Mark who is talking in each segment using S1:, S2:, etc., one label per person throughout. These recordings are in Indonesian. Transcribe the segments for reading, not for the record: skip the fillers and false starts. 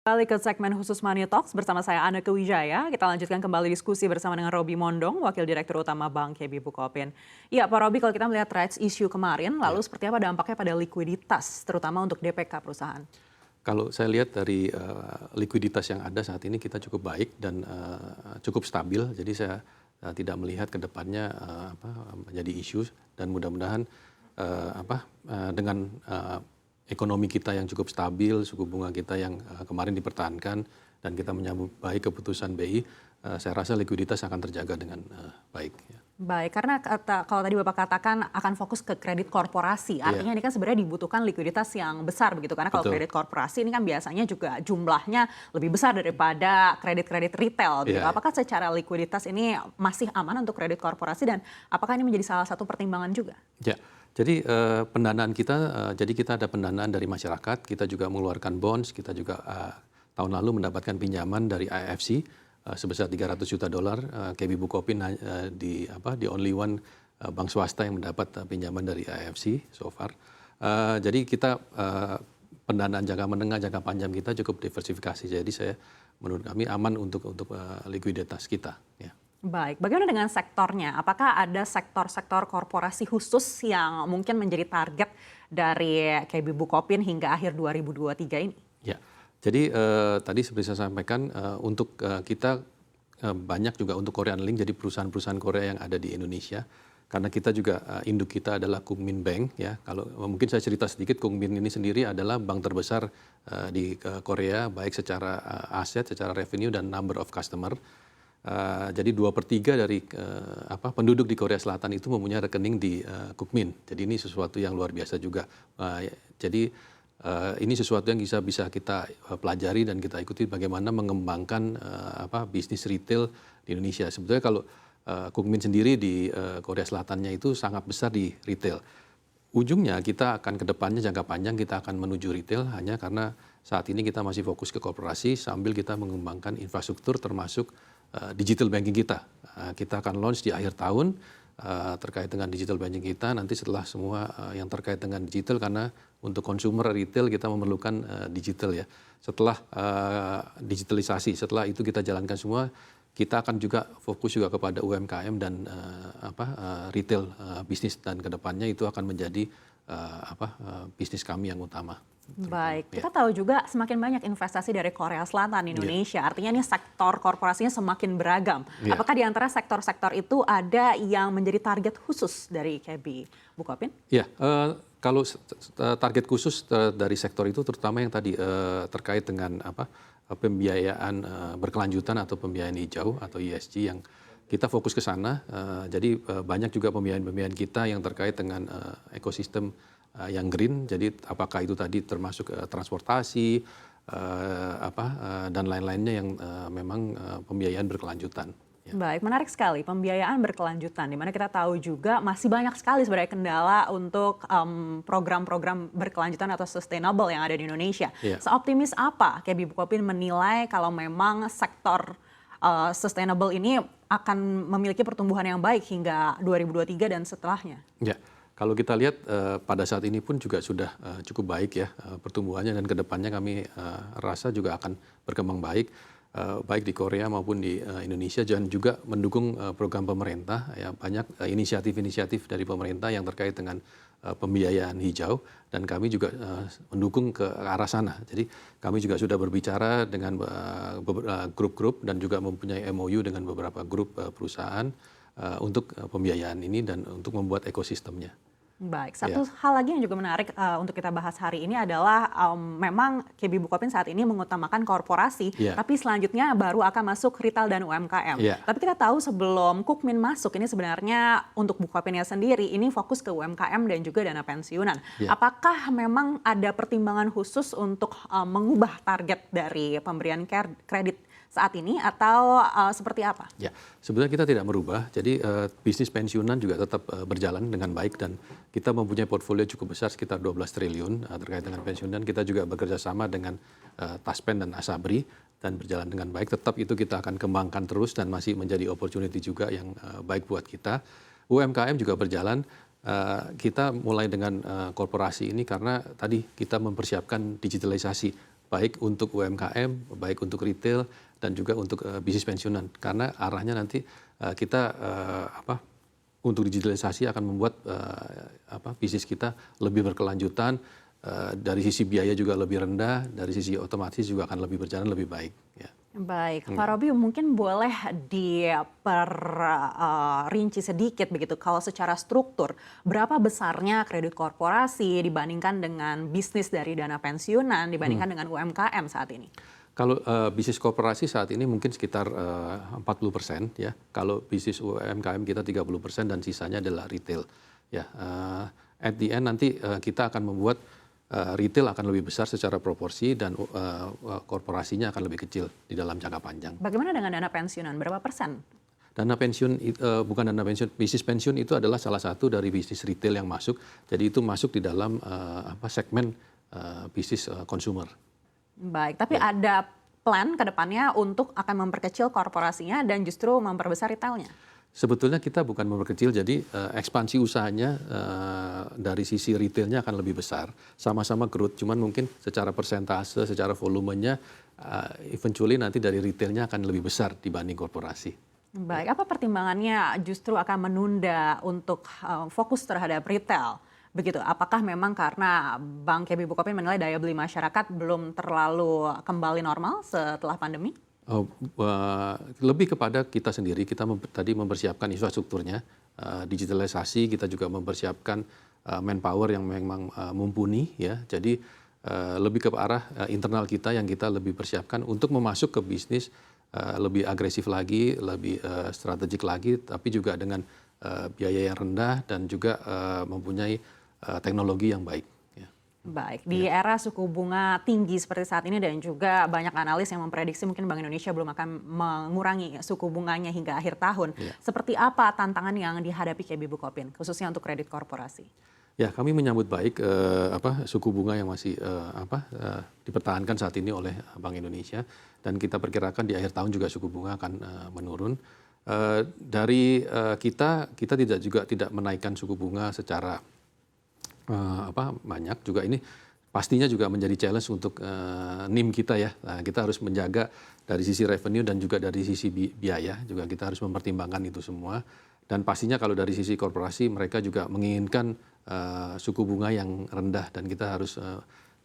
S1: Balik ke segmen khusus Money Talks bersama saya Anneke Wijaya. Kita lanjutkan kembali diskusi bersama dengan Robi Mondong, Wakil Direktur Utama Bank KB Bukopin. Ya Pak Robi, kalau kita melihat rights issue kemarin, lalu seperti apa dampaknya pada likuiditas, terutama untuk DPK perusahaan?
S2: Kalau saya lihat dari likuiditas yang ada saat ini kita cukup baik dan cukup stabil. Jadi saya tidak melihat ke depannya menjadi isu dan mudah-mudahan dengan ekonomi kita yang cukup stabil, suku bunga kita yang kemarin dipertahankan dan kita menyambut baik keputusan BI, saya rasa likuiditas akan terjaga dengan baik. Ya.
S1: Baik, karena kalau tadi Bapak katakan akan fokus ke kredit korporasi, artinya ini kan sebenarnya dibutuhkan likuiditas yang besar begitu, karena kalau kredit korporasi ini kan biasanya juga jumlahnya lebih besar daripada kredit-kredit retail. Gitu. Apakah secara likuiditas ini masih aman untuk kredit korporasi dan apakah ini menjadi salah satu pertimbangan juga?
S2: Ya. Jadi pendanaan kita, jadi kita ada pendanaan dari masyarakat, kita juga mengeluarkan bonds, kita juga tahun lalu mendapatkan pinjaman dari IFC sebesar $300 juta. KB Bukopin di only one bank swasta yang mendapat pinjaman dari IFC so far. Jadi kita pendanaan jangka menengah, jangka panjang kita cukup diversifikasi. Jadi menurut kami aman untuk likuiditas kita. Ya.
S1: Baik, bagaimana dengan sektornya? Apakah ada sektor-sektor korporasi khusus yang mungkin menjadi target dari KB Bukopin hingga akhir 2023 ini?
S2: Ya, jadi tadi seperti saya sampaikan untuk kita banyak juga untuk Korean Link, jadi perusahaan-perusahaan Korea yang ada di Indonesia. Karena kita juga induk kita adalah Kookmin Bank, ya. Kalau mungkin saya cerita sedikit, Kookmin ini sendiri adalah bank terbesar di Korea, baik secara aset, secara revenue dan number of customer. Jadi 2/3 dari penduduk di Korea Selatan itu mempunyai rekening di Kookmin. Jadi ini sesuatu yang luar biasa juga. Jadi ini sesuatu yang bisa kita pelajari dan kita ikuti bagaimana mengembangkan bisnis retail di Indonesia. Sebetulnya kalau Kookmin sendiri di Korea Selatannya itu sangat besar di retail. Ujungnya kita akan ke depannya jangka panjang kita akan menuju retail hanya karena saat ini kita masih fokus ke korporasi sambil kita mengembangkan infrastruktur termasuk digital banking kita. Kita akan launch di akhir tahun terkait dengan digital banking kita. Nanti setelah semua yang terkait dengan digital, karena untuk consumer retail kita memerlukan digital ya. Setelah digitalisasi, setelah itu kita jalankan semua, kita akan juga fokus juga kepada UMKM dan retail bisnis, dan kedepannya itu akan menjadi bisnis kami yang utama.
S1: Baik, kita tahu juga semakin banyak investasi dari Korea Selatan di Indonesia. Artinya ini sektor korporasinya semakin beragam. Apakah di antara sektor-sektor itu ada yang menjadi target khusus dari KB Bukopin?
S2: Ya, kalau target khusus dari sektor itu terutama yang tadi terkait dengan pembiayaan berkelanjutan atau pembiayaan hijau atau ESG yang kita fokus ke sana. Jadi banyak juga pembiayaan-pembiayaan kita yang terkait dengan ekosistem yang green, jadi apakah itu tadi termasuk transportasi dan lain-lainnya yang memang pembiayaan berkelanjutan.
S1: Ya. Baik, menarik sekali pembiayaan berkelanjutan, di mana kita tahu juga masih banyak sekali sebenarnya kendala untuk program-program berkelanjutan atau sustainable yang ada di Indonesia. Seoptimis apa KB Bukopin menilai kalau memang sektor sustainable ini akan memiliki pertumbuhan yang baik hingga 2023 dan setelahnya?
S2: Ya. Kalau kita lihat pada saat ini pun juga sudah cukup baik ya pertumbuhannya, dan kedepannya kami rasa juga akan berkembang baik, baik di Korea maupun di Indonesia, dan juga mendukung program pemerintah. Ya, banyak inisiatif-inisiatif dari pemerintah yang terkait dengan pembiayaan hijau, dan kami juga mendukung ke arah sana. Jadi kami juga sudah berbicara dengan grup-grup dan juga mempunyai MOU dengan beberapa grup perusahaan untuk pembiayaan ini dan untuk membuat ekosistemnya.
S1: Baik, satu hal lagi yang juga menarik untuk kita bahas hari ini adalah memang KB Bukopin saat ini mengutamakan korporasi, tapi selanjutnya baru akan masuk retail dan UMKM. Tapi kita tahu sebelum Kookmin masuk, ini sebenarnya untuk Bukopinnya sendiri ini fokus ke UMKM dan juga dana pensiunan. Apakah memang ada pertimbangan khusus untuk mengubah target dari pemberian kredit saat ini atau seperti apa?
S2: Ya, sebenarnya kita tidak merubah. Jadi bisnis pensiunan juga tetap berjalan dengan baik, dan kita mempunyai portfolio cukup besar sekitar 12 triliun terkait dengan pensiunan. Kita juga bekerja sama dengan Taspen dan Asabri dan berjalan dengan baik. Tetap itu kita akan kembangkan terus dan masih menjadi opportunity juga yang baik buat kita. UMKM juga berjalan. Kita mulai dengan korporasi ini karena tadi kita mempersiapkan digitalisasi. baik untuk UMKM, baik untuk retail, dan juga untuk bisnis pensiunan. Karena arahnya nanti kita untuk digitalisasi akan membuat bisnis kita lebih berkelanjutan, dari sisi biaya juga lebih rendah, dari sisi otomatis juga akan lebih berjalan lebih baik. Ya.
S1: Baik, Pak Roby mungkin boleh diperinci sedikit begitu kalau secara struktur berapa besarnya kredit korporasi dibandingkan dengan bisnis dari dana pensiunan dibandingkan dengan UMKM saat ini?
S2: Kalau bisnis korporasi saat ini mungkin sekitar 40% ya. Kalau bisnis UMKM kita 30% dan sisanya adalah retail. Ya, at the end nanti kita akan membuat retail akan lebih besar secara proporsi dan korporasinya akan lebih kecil di dalam jangka panjang.
S1: Bagaimana dengan dana pensiunan? Berapa persen?
S2: Dana pensiun bukan dana pensiun, bisnis pensiun itu adalah salah satu dari bisnis retail yang masuk. Jadi itu masuk di dalam segmen bisnis consumer.
S1: Baik, tapi ada plan ke depannya untuk akan memperkecil korporasinya dan justru memperbesar retailnya?
S2: Sebetulnya kita bukan memperkecil, jadi ekspansi usahanya dari sisi retailnya akan lebih besar. Sama-sama growth, cuman mungkin secara persentase, secara volumenya, eventually nanti dari retailnya akan lebih besar dibanding korporasi.
S1: Baik, apa pertimbangannya justru akan menunda untuk fokus terhadap retail? Begitu, apakah memang karena Bank KB Bukopin menilai daya beli masyarakat belum terlalu kembali normal setelah pandemi?
S2: Lebih kepada kita sendiri, kita tadi mempersiapkan infrastrukturnya, digitalisasi, kita juga mempersiapkan manpower yang memang mumpuni, ya. Jadi lebih ke arah internal kita yang kita lebih persiapkan untuk memasuk ke bisnis lebih agresif lagi, lebih strategik lagi, tapi juga dengan biaya yang rendah dan juga mempunyai teknologi yang baik.
S1: Baik, di era suku bunga tinggi seperti saat ini dan juga banyak analis yang memprediksi mungkin Bank Indonesia belum akan mengurangi suku bunganya hingga akhir tahun. Seperti apa tantangan yang dihadapi KB Bukopin, khususnya untuk kredit korporasi?
S2: Ya, kami menyambut baik suku bunga yang masih dipertahankan saat ini oleh Bank Indonesia, dan kita perkirakan di akhir tahun juga suku bunga akan menurun. Dari kita tidak menaikkan suku bunga secara banyak, juga ini pastinya juga menjadi challenge untuk NIM kita ya. Nah, kita harus menjaga dari sisi revenue dan juga dari sisi biaya, juga kita harus mempertimbangkan itu semua. Dan pastinya kalau dari sisi korporasi mereka juga menginginkan suku bunga yang rendah, dan kita harus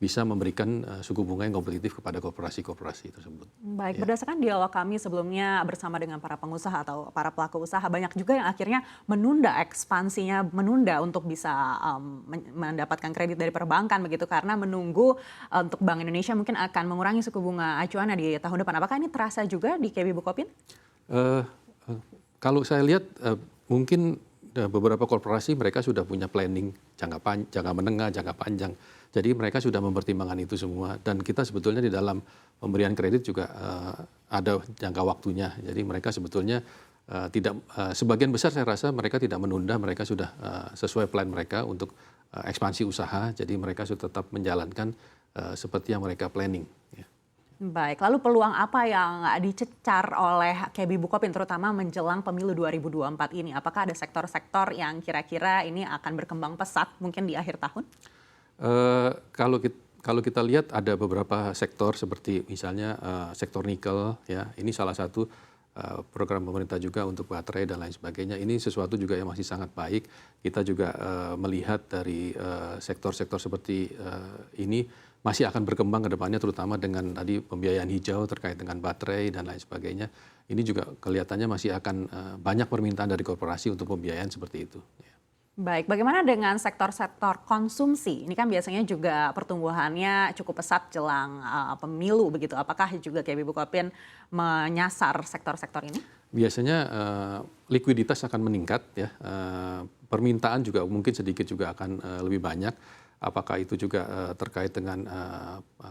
S2: bisa memberikan suku bunga yang kompetitif kepada korporasi-korporasi tersebut.
S1: Baik, berdasarkan dialog kami sebelumnya bersama dengan para pengusaha atau para pelaku usaha, banyak juga yang akhirnya menunda ekspansinya, menunda untuk bisa mendapatkan kredit dari perbankan begitu, karena menunggu untuk Bank Indonesia mungkin akan mengurangi suku bunga acuannya di tahun depan. Apakah ini terasa juga di KB Bukopin?
S2: Kalau saya lihat mungkin beberapa korporasi mereka sudah punya planning jangka menengah, jangka panjang. Jadi mereka sudah mempertimbangkan itu semua, dan kita sebetulnya di dalam pemberian kredit juga ada jangka waktunya. Jadi mereka sebetulnya sebagian besar saya rasa mereka tidak menunda, mereka sudah sesuai plan mereka untuk ekspansi usaha. Jadi mereka sudah tetap menjalankan seperti yang mereka planning. Ya.
S1: Baik, lalu peluang apa yang dicecar oleh KB Bukopin terutama menjelang pemilu 2024 ini? Apakah ada sektor-sektor yang kira-kira ini akan berkembang pesat mungkin di akhir tahun?
S2: Kalau kita lihat ada beberapa sektor seperti misalnya sektor nikel, ya, ini salah satu program pemerintah juga untuk baterai dan lain sebagainya. Ini sesuatu juga yang masih sangat baik. Kita juga melihat dari sektor-sektor seperti ini masih akan berkembang ke depannya, terutama dengan tadi pembiayaan hijau terkait dengan baterai dan lain sebagainya. Ini juga kelihatannya masih akan banyak permintaan dari korporasi untuk pembiayaan seperti itu. Ya.
S1: Baik, bagaimana dengan sektor-sektor konsumsi? Ini kan biasanya juga pertumbuhannya cukup pesat jelang pemilu begitu. Apakah juga KB Bukopin menyasar sektor-sektor ini?
S2: Biasanya likuiditas akan meningkat, ya. Permintaan juga mungkin sedikit juga akan lebih banyak. Apakah itu juga terkait dengan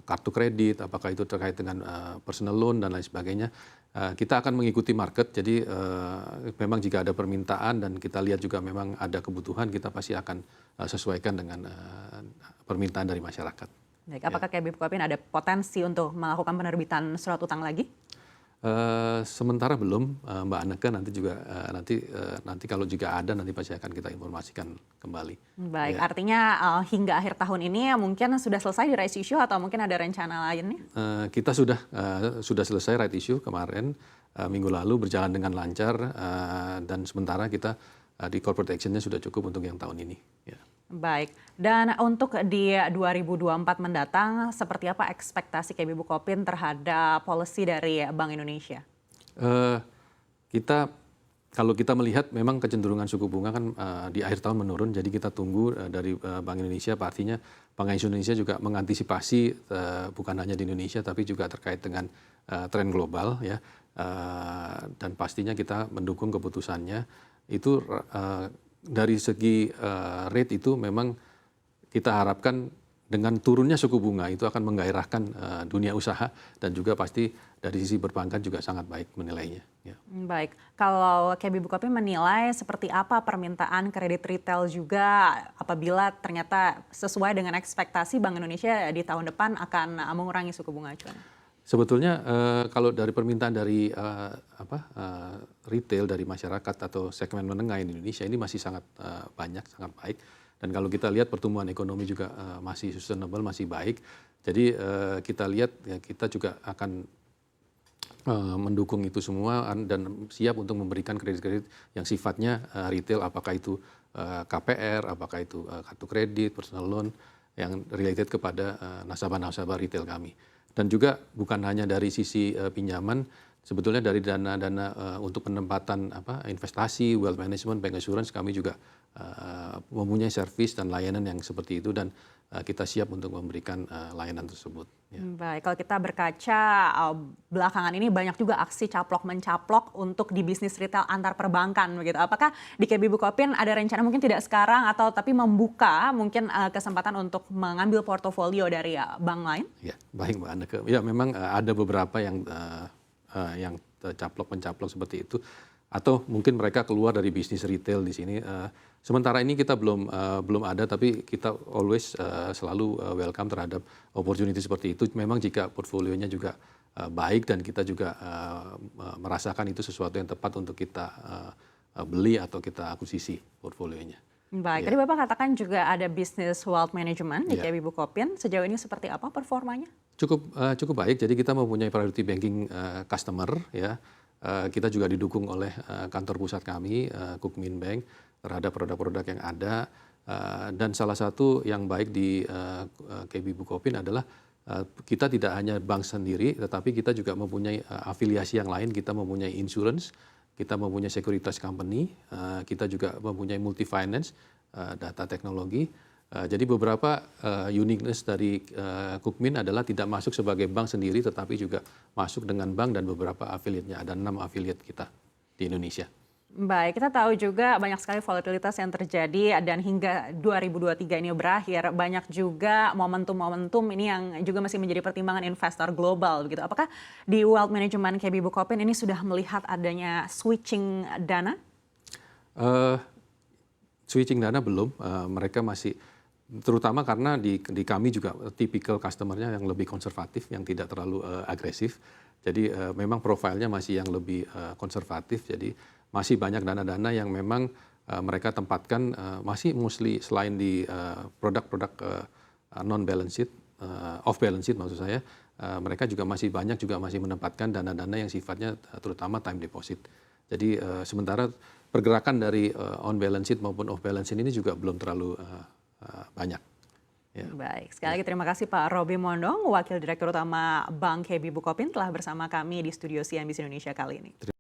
S2: kartu kredit, apakah itu terkait dengan personal loan dan lain sebagainya. Kita akan mengikuti market, jadi memang jika ada permintaan dan kita lihat juga memang ada kebutuhan, kita pasti akan sesuaikan dengan permintaan dari masyarakat.
S1: Baik, apakah KB Bukopin ada potensi untuk melakukan penerbitan surat utang lagi?
S2: Sementara belum, Mbak Anneke, nanti juga nanti kalau juga ada nanti pasti akan kita informasikan kembali.
S1: Baik,
S2: Ya.
S1: artinya hingga akhir tahun ini mungkin sudah selesai di rights issue atau mungkin ada rencana lainnya?
S2: Kita sudah selesai right issue kemarin, minggu lalu berjalan dengan lancar, dan sementara kita di corporate actionnya sudah cukup untuk yang tahun ini. Ya.
S1: Baik, dan untuk di 2024 mendatang, seperti apa ekspektasi KB Bukopin terhadap policy dari Bank Indonesia?
S2: Kalau kita melihat memang kecenderungan suku bunga kan di akhir tahun menurun, jadi kita tunggu dari Bank Indonesia, artinya Bank Indonesia juga mengantisipasi bukan hanya di Indonesia tapi juga terkait dengan tren global, ya, dan pastinya kita mendukung keputusannya itu. Dari segi rate itu memang kita harapkan dengan turunnya suku bunga itu akan menggairahkan dunia usaha, dan juga pasti dari sisi perbankan juga sangat baik menilainya. Ya.
S1: Baik, kalau KB Bukopin menilai seperti apa permintaan kredit retail juga apabila ternyata sesuai dengan ekspektasi Bank Indonesia di tahun depan akan mengurangi suku bunga acuan?
S2: Sebetulnya kalau dari permintaan dari retail, dari masyarakat atau segmen menengah di Indonesia ini masih sangat banyak, sangat baik. Dan kalau kita lihat pertumbuhan ekonomi juga masih sustainable, masih baik. Jadi kita lihat ya, kita juga akan mendukung itu semua dan siap untuk memberikan kredit-kredit yang sifatnya retail, apakah itu KPR, apakah itu kartu kredit, personal loan yang related kepada nasabah-nasabah retail kami. Dan juga bukan hanya dari sisi pinjaman, sebetulnya dari dana-dana untuk penempatan investasi, wealth management, bank assurance, kami juga mempunyai servis dan layanan yang seperti itu, dan kita siap untuk memberikan layanan tersebut. Ya.
S1: Baik, kalau kita berkaca belakangan ini banyak juga aksi caplok-mencaplok untuk di bisnis retail antar perbankan begitu. Apakah di KB Bukopin ada rencana mungkin tidak sekarang atau tapi membuka mungkin kesempatan untuk mengambil portofolio dari bank lain? Ya,
S2: baik Mbak Anneke. Ya, memang ada beberapa yang caplok-mencaplok seperti itu, atau mungkin mereka keluar dari bisnis retail di sini. Sementara ini kita belum ada, tapi kita always selalu welcome terhadap opportunity seperti itu. Memang jika portfolionya juga baik dan kita juga merasakan itu sesuatu yang tepat untuk kita beli atau kita akuisisi portfolionya.
S1: Baik, tadi Bapak katakan juga ada bisnis wealth management di KB Bukopin. Sejauh ini seperti apa performanya?
S2: Cukup baik. Jadi kita mempunyai priority banking customer, ya. Kita juga didukung oleh kantor pusat kami, Kukmin Bank, terhadap produk-produk yang ada. Dan salah satu yang baik di KB Bukopin adalah kita tidak hanya bank sendiri, tetapi kita juga mempunyai afiliasi yang lain. Kita mempunyai insurance, kita mempunyai securities company, kita juga mempunyai multi finance, data teknologi. Jadi beberapa uniqueness dari Kukmin adalah tidak masuk sebagai bank sendiri, tetapi juga masuk dengan bank dan beberapa afiliatnya. Ada 6 afiliat kita di Indonesia.
S1: Baik, kita tahu juga banyak sekali volatilitas yang terjadi dan hingga 2023 ini berakhir, banyak juga momentum-momentum ini yang juga masih menjadi pertimbangan investor global begitu. Apakah di wealth management KB Bukopin ini sudah melihat adanya switching dana?
S2: Switching dana belum, mereka masih, terutama karena di kami juga tipikal customernya yang lebih konservatif, yang tidak terlalu agresif. Jadi memang profilnya masih yang lebih konservatif, jadi masih banyak dana-dana yang memang mereka tempatkan masih mostly selain di produk-produk non balance sheet, off balance sheet maksud saya, mereka juga masih banyak masih menempatkan dana-dana yang sifatnya terutama time deposit. Jadi sementara pergerakan dari on balance sheet maupun off balance sheet ini juga belum terlalu banyak.
S1: Ya. Baik, sekali lagi terima kasih Pak Robby Mondong, Wakil Direktur Utama Bank KB Bukopin telah bersama kami di studio CNBC Indonesia kali ini.